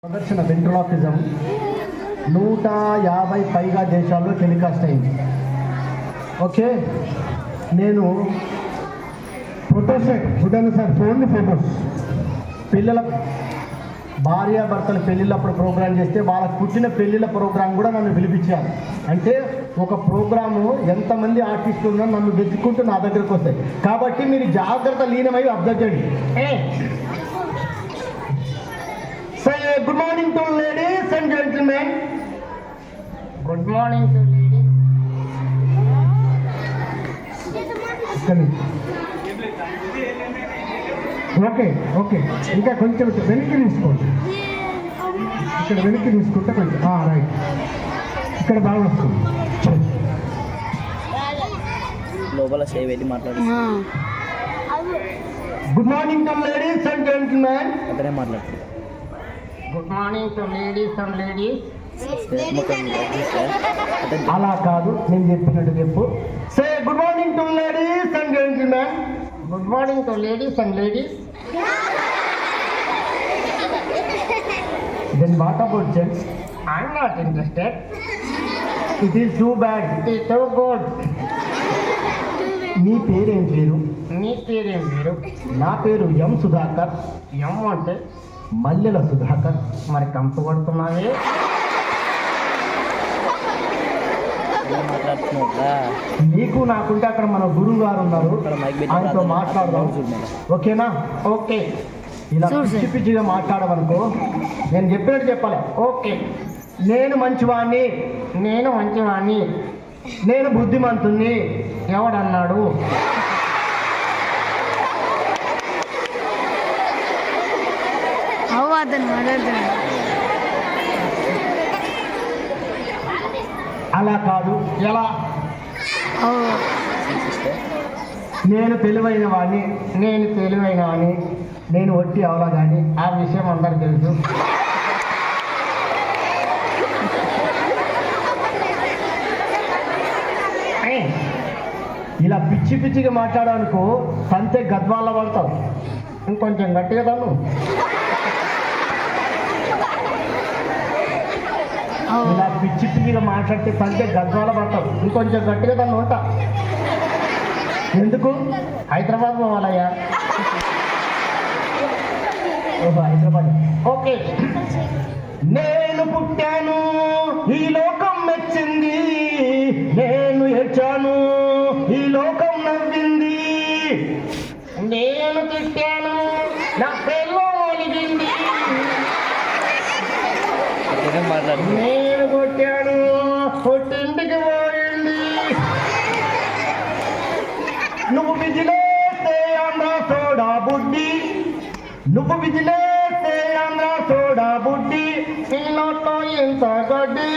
ప్రదర్శన వెంట్రలాకిజం 150 పైగా దేశాల్లో టెలికాస్ట్ అయింది. ఓకే, నేను ఫోటోసెట్ చూడండి సార్, ఓన్లీ ఫోటోస్. పిల్లల భార్యాభర్తల పెళ్ళిళ్ళప్పుడు ప్రోగ్రాం చేస్తే వాళ్ళకు పుట్టిన పెళ్ళిళ్ళ ప్రోగ్రాం కూడా నన్ను పిలిపించారు. అంటే ఒక ప్రోగ్రాము ఎంతమంది ఆర్టిస్టులు ఉన్నా నన్ను వెతుక్కుంటూ నా దగ్గరకు వస్తాయి. కాబట్టి మీరు జాగ్రత్త లీనమై అబ్జర్వ్ చేయండి. Say good morning to ladies and gentlemen. Good morning to ladies. Okay okay, ఇంకా కొంచెం వెనక్కి తీసుకోండి. ఇక్కడ వెనక్కి తీసుకుంటే కొంచెం రైట్, ఇక్కడ బాగా వస్తుంది. లోపల సేవ్ వెళ్ళి మాట్లాడు. Good morning to ladies and gentlemen. అతనే మాట్లాడుతుంది. Good morning to ladies and ladies. అలా కాదు, నేను చెప్పినట్టు చెప్పు. Say good morning to ladies and gentlemen. Good morning to ladies and ladies. Then what about gents? I'm not interested. It is too bad. It is so good. నీ పేరేం పేరు? నీ పేరేం పేరు? నా పేరు ఎం సుధాకర్. ఎం అంటే మల్లెల సుధాకర్. మరి కంపు కొడుతున్నావే. మాట్లాడుతున్నావురా. నీకు నాకుంటే అక్కడ మన గురువు గారు ఉన్నారు, ఆయనతో మాట్లాడదాం. ఓకేనా? ఓకే. ఇలా పిచ్చి పిచ్చిగా మాట్లాడమనుకో, నేను చెప్పినట్టు చెప్పాలి. ఓకే. నేను మంచివాణ్ణి, నేను మంచివాణ్ణి, నేను బుద్ధిమంతుణ్ణి. ఎవడన్నాడు? అలా కాదు. ఎలా? నేను తెలివైన వాణ్ణి, నేను తెలివైన వాణ్ణి, నేను ఒట్టి అవలా కానీ. ఆ విషయం అందరికి తెలుసు. ఇలా పిచ్చి పిచ్చిగా మాట్లాడానుకో, సంతే గద్వాల పడతావు. ఇంకొంచెం గట్టిగా తను. ఇలా పిచ్చి పిచ్చిగా మాట్లాడితే సంతే గద్వాల పడతావు. ఇంకొంచెం గట్టిగా తను ఉంటా. ఎందుకు? హైదరాబాద్ పోవాలయ్యా. ఓహో, హైదరాబాద్. ఓకే. నేను పుట్టాను, ఈ లోకం మెచ్చింది. నేను ఏడ్చాను, ఈ లోకం నవ్వింది. నేను తిట్టాను, నా పెళ్ళో ఒలిగింది. మాట్లాడు. నేను కొట్టాను, కొట్టింటికి పోయింది. నువ్వు విజిలేస్తే ఆంధ్ర సోడా బుడ్డి, నువ్వు విజిలేస్తే ఆంధ్ర సోడా బుడ్డి. ఈ నోట్లో ఇంత గడ్డి.